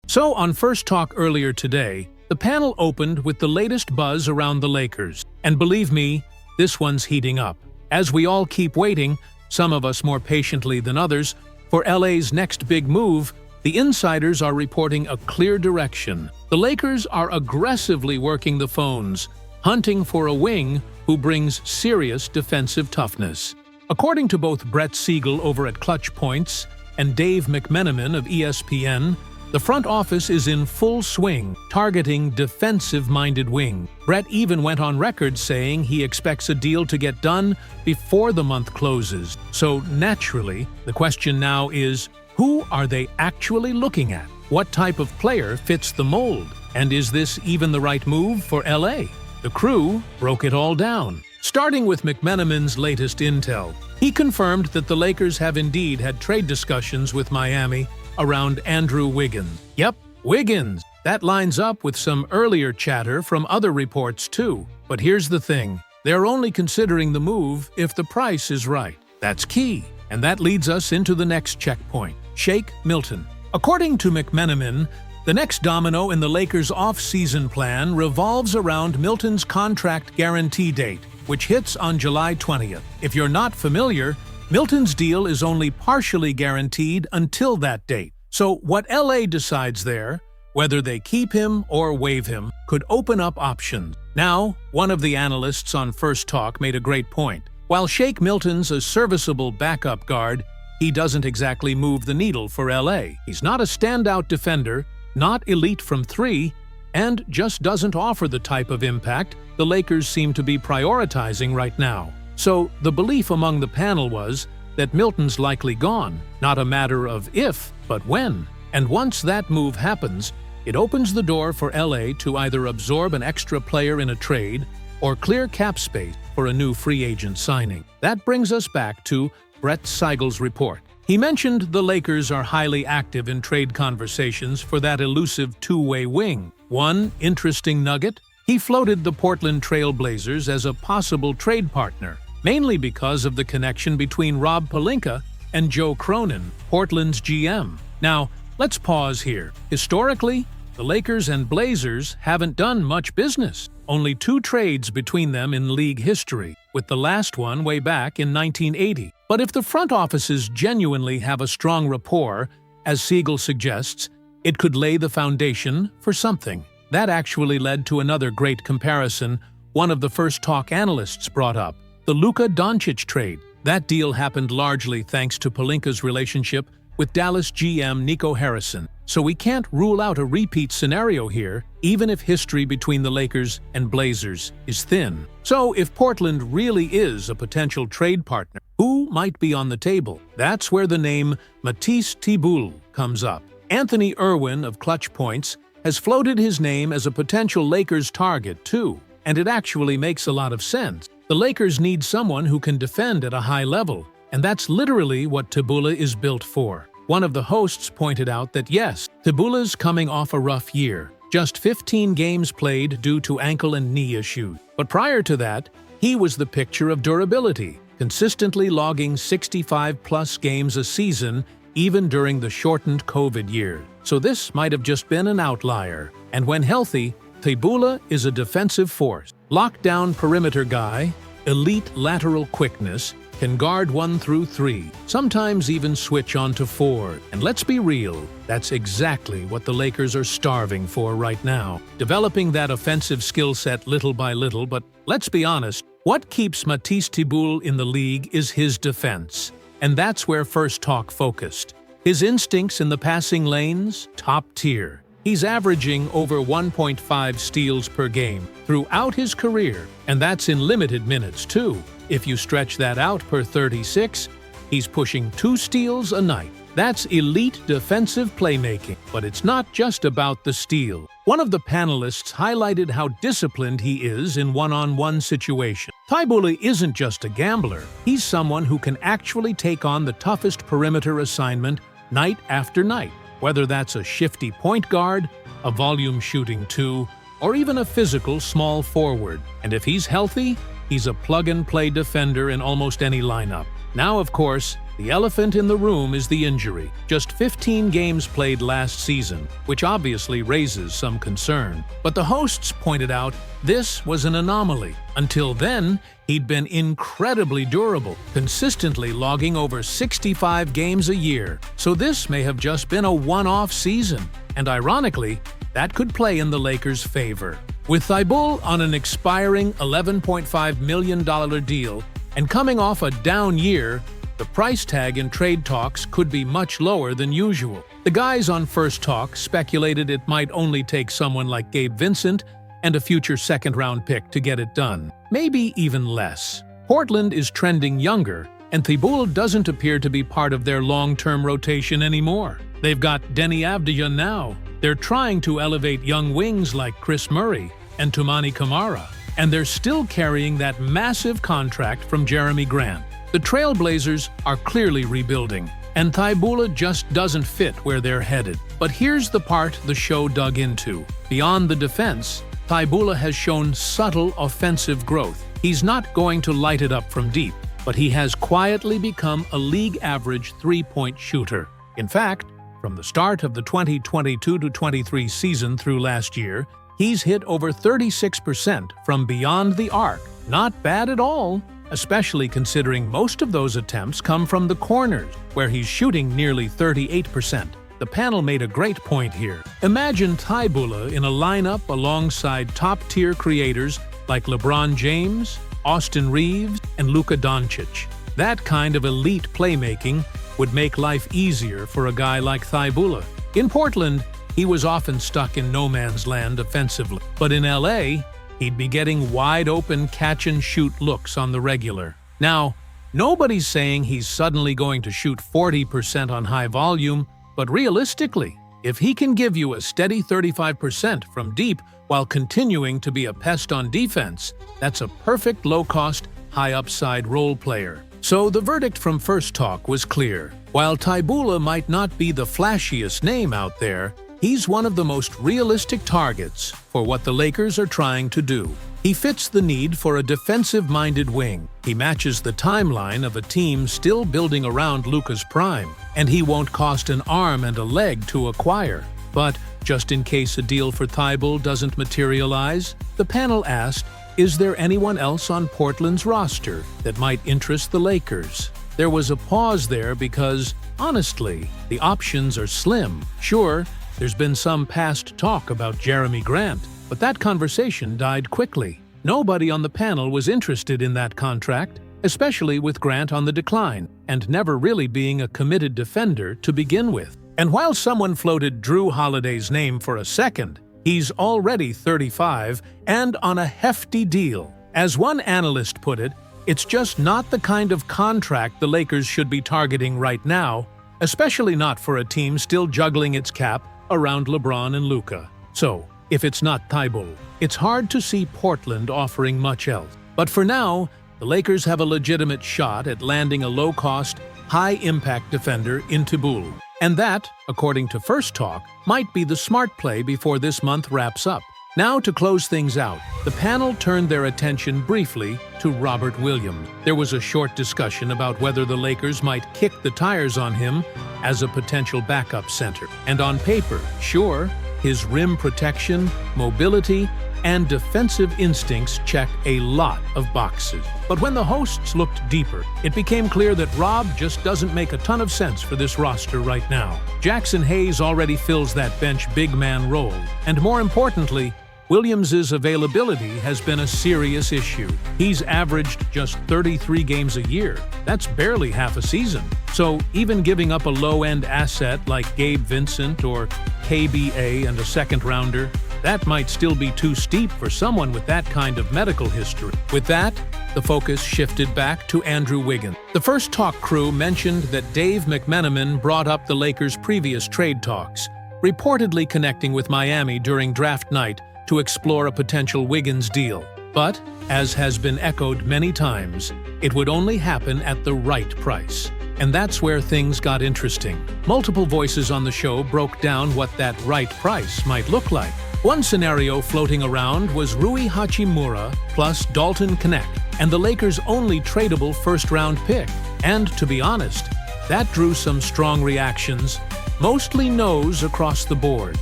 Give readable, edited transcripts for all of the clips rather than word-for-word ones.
So on First Talk earlier today, the panel opened with the latest buzz around the Lakers. And believe me, this one's heating up. As we all keep waiting, some of us more patiently than others, for LA's next big move, the insiders are reporting a clear direction. The Lakers are aggressively working the phones, hunting for a wing who brings serious defensive toughness. According to both Brett Siegel over at Clutch Points and Dave McMenamin of ESPN, the front office is in full swing, targeting defensive-minded wing. Brett even went on record saying he expects a deal to get done before the month closes. So naturally, the question now is, who are they actually looking at? What type of player fits the mold? And is this even the right move for LA? The crew broke it all down. Starting with McMenamin's latest intel, he confirmed that the Lakers have indeed had trade discussions with Miami around Andrew Wiggins. Yep, Wiggins. That lines up with some earlier chatter from other reports too. But here's the thing, they're only considering the move if the price is right. That's key. And that leads us into the next checkpoint, Shake Milton. According to McMenamin, the next domino in the Lakers' off-season plan revolves around Milton's contract guarantee date, which hits on July 20th. If you're not familiar, Milton's deal is only partially guaranteed until that date. So what LA decides there, whether they keep him or waive him, could open up options. Now, one of the analysts on First Talk made a great point. While Shake Milton's a serviceable backup guard, he doesn't exactly move the needle for LA. He's not a standout defender, not elite from three, and just doesn't offer the type of impact the Lakers seem to be prioritizing right now. So the belief among the panel was that Milton's likely gone, not a matter of if, but when. And once that move happens, it opens the door for LA to either absorb an extra player in a trade or clear cap space for a new free agent signing. That brings us back to Brett Siegel's report. He mentioned the Lakers are highly active in trade conversations for that elusive two-way wing. One interesting nugget, he floated the Portland Trail Blazers as a possible trade partner, mainly because of the connection between Rob Pelinka and Joe Cronin, Portland's GM. Now, let's pause here. Historically, the Lakers and Blazers haven't done much business. Only 2 trades between them in league history, with the last one way back in 1980. But if the front offices genuinely have a strong rapport, as Siegel suggests, it could lay the foundation for something. That actually led to another great comparison one of the First Talk analysts brought up, the Luka Doncic trade. That deal happened largely thanks to Pelinka's relationship with Dallas GM Nico Harrison. So we can't rule out a repeat scenario here, even if history between the Lakers and Blazers is thin. So if Portland really is a potential trade partner, who might be on the table? That's where the name Matisse Thybulle comes up. Anthony Irwin of Clutch Points has floated his name as a potential Lakers target too, and it actually makes a lot of sense. The Lakers need someone who can defend at a high level, and that's literally what Thybulle is built for. One of the hosts pointed out that yes, Thybulle's coming off a rough year, just 15 games played due to ankle and knee issues. But prior to that, he was the picture of durability, consistently logging 65-plus games a season even during the shortened COVID year. So this might have just been an outlier. And when healthy, Thybulle is a defensive force. Lockdown perimeter guy, elite lateral quickness, can guard 1 through 3, sometimes even switch on to 4. And let's be real, that's exactly what the Lakers are starving for right now. Developing that offensive skill set little by little, but let's be honest, what keeps Matisse Thybulle in the league is his defense. And that's where First Talk focused. His instincts in the passing lanes, top tier. He's averaging over 1.5 steals per game throughout his career, and that's in limited minutes too. If you stretch that out per 36, he's pushing 2 steals a night. That's elite defensive playmaking, but it's not just about the steal. One of the panelists highlighted how disciplined he is in one-on-one situations. Thybulle isn't just a gambler, he's someone who can actually take on the toughest perimeter assignment night after night, whether that's a shifty point guard, a volume shooting 2, or even a physical small forward. And if he's healthy, he's a plug-and-play defender in almost any lineup. Now, of course, the elephant in the room is the injury. Just 15 games played last season, which obviously raises some concern. But the hosts pointed out this was an anomaly. Until then, he'd been incredibly durable, consistently logging over 65 games a year. So this may have just been a one-off season. And ironically, that could play in the Lakers' favor. With Thybulle on an expiring $11.5 million deal and coming off a down year, the price tag in trade talks could be much lower than usual. The guys on First Talk speculated it might only take someone like Gabe Vincent and a future second-round pick to get it done. Maybe even less. Portland is trending younger, and Thybulle doesn't appear to be part of their long-term rotation anymore. They've got Denny Avdija now. They're trying to elevate young wings like Chris Murray and Toumani Camara, and they're still carrying that massive contract from Jeremy Grant. The Trailblazers are clearly rebuilding, and Thybulle just doesn't fit where they're headed. But here's the part the show dug into. Beyond the defense, Thybulle has shown subtle offensive growth. He's not going to light it up from deep, but he has quietly become a league-average three-point shooter. In fact, from the start of the 2022-23 season through last year, he's hit over 36% from beyond the arc. Not bad at all, especially considering most of those attempts come from the corners, where he's shooting nearly 38%. The panel made a great point here. Imagine Thybulle in a lineup alongside top-tier creators like LeBron James, Austin Reeves, and Luka Doncic. That kind of elite playmaking would make life easier for a guy like Thybulle. In Portland, he was often stuck in no man's land offensively, but in LA, he'd be getting wide-open catch-and-shoot looks on the regular. Now, nobody's saying he's suddenly going to shoot 40% on high volume, but realistically, if he can give you a steady 35% from deep while continuing to be a pest on defense, that's a perfect low-cost, high-upside role player. So the verdict from First Talk was clear. While Thybulle might not be the flashiest name out there, he's one of the most realistic targets for what the Lakers are trying to do. He fits the need for a defensive-minded wing. He matches the timeline of a team still building around Luka's prime, and he won't cost an arm and a leg to acquire. But just in case a deal for Thybulle doesn't materialize, the panel asked, is there anyone else on Portland's roster that might interest the Lakers? There was a pause there because, honestly, the options are slim. Sure, there's been some past talk about Jeremy Grant, but that conversation died quickly. Nobody on the panel was interested in that contract, especially with Grant on the decline, and never really being a committed defender to begin with. And while someone floated Drew Holiday's name for a second, he's already 35 and on a hefty deal. As one analyst put it, it's just not the kind of contract the Lakers should be targeting right now, especially not for a team still juggling its cap around LeBron and Luka. So, if it's not Thybulle, it's hard to see Portland offering much else. But for now, the Lakers have a legitimate shot at landing a low-cost, high-impact defender in Thybulle. And that, according to First Talk, might be the smart play before this month wraps up. Now, to close things out, the panel turned their attention briefly to Robert Williams. There was a short discussion about whether the Lakers might kick the tires on him as a potential backup center. And on paper, sure, his rim protection, mobility, and defensive instincts check a lot of boxes. But when the hosts looked deeper, it became clear that Rob just doesn't make a ton of sense for this roster right now. Jackson Hayes already fills that bench big man role, and more importantly, Williams' availability has been a serious issue. He's averaged just 33 games a year. That's barely half a season. So even giving up a low-end asset like Gabe Vincent or KBA and a second-rounder, that might still be too steep for someone with that kind of medical history. With that, the focus shifted back to Andrew Wiggins. The First Talk crew mentioned that Dave McMenamin brought up the Lakers' previous trade talks, reportedly connecting with Miami during draft night to explore a potential Wiggins deal. But, as has been echoed many times, it would only happen at the right price. And that's where things got interesting. Multiple voices on the show broke down what that right price might look like. One scenario floating around was Rui Hachimura plus Dalton Knecht, and the Lakers' only tradable first-round pick. And to be honest, That drew some strong reactions, mostly no's across the board.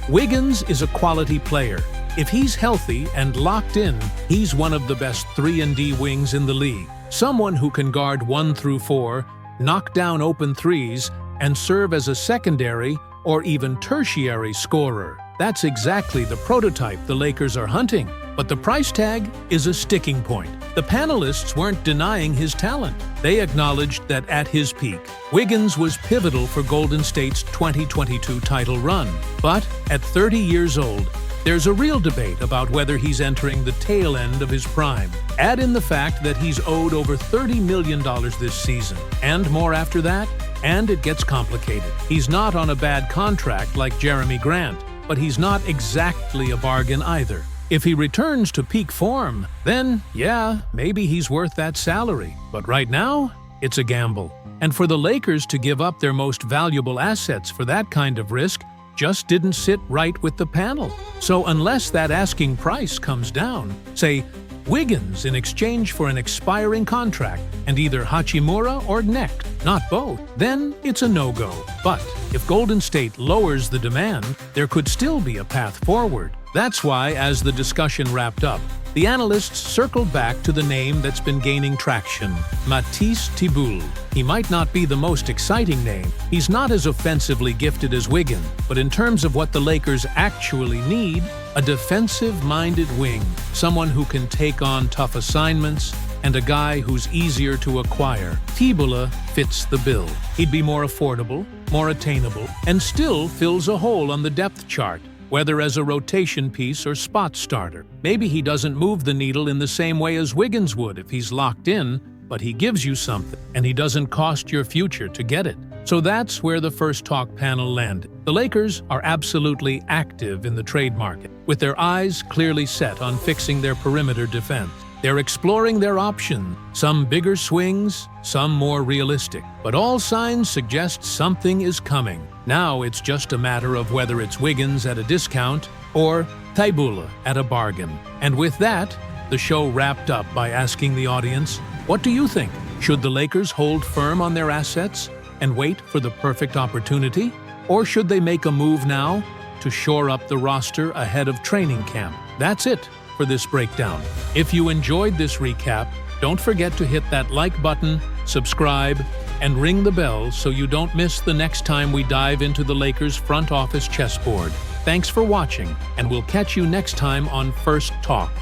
Wiggins is a quality player. If he's healthy and locked in, he's one of the best 3-and-D wings in the league. Someone who can guard 1 through 4, knock down open threes, and serve as a secondary or even tertiary scorer. That's exactly the prototype the Lakers are hunting. But the price tag is a sticking point. The panelists weren't denying his talent. They acknowledged that at his peak, Wiggins was pivotal for Golden State's 2022 title run. But at 30 years old, there's a real debate about whether he's entering the tail end of his prime. Add in the fact that he's owed over $30 million this season, and more after that, and it gets complicated. He's not on a bad contract like Jeremy Grant, but he's not exactly a bargain either. If he returns to peak form, then, yeah, maybe he's worth that salary. But right now, it's a gamble. And for the Lakers to give up their most valuable assets for that kind of risk just didn't sit right with the panel. So unless that asking price comes down, say, Wiggins in exchange for an expiring contract, and either Hachimura or Necht, not both, then it's a no-go. But if Golden State lowers the demand, there could still be a path forward. That's why, as the discussion wrapped up, the analysts circled back to the name that's been gaining traction, Matisse Thybulle. He might not be the most exciting name, he's not as offensively gifted as Wiggins, but in terms of what the Lakers actually need, a defensive-minded wing, someone who can take on tough assignments, and a guy who's easier to acquire. Thybulle fits the bill. He'd be more affordable, more attainable, and still fills a hole on the depth chart, whether as a rotation piece or spot starter. Maybe he doesn't move the needle in the same way as Wiggins would if he's locked in, but he gives you something, and he doesn't cost your future to get it. So that's where the first talk panel landed. The Lakers are absolutely active in the trade market, with their eyes clearly set on fixing their perimeter defense. They're exploring their options, some bigger swings, some more realistic. But all signs suggest something is coming. Now it's just a matter of whether it's Wiggins at a discount or Thybulle at a bargain. And with that, the show wrapped up by asking the audience, what do you think? Should the Lakers hold firm on their assets and wait for the perfect opportunity? Or should they make a move now to shore up the roster ahead of training camp? That's it for this breakdown. If you enjoyed this recap, don't forget to hit that like button, subscribe, and ring the bell so you don't miss the next time we dive into the Lakers' front office chessboard. Thanks for watching, and we'll catch you next time on First Talk.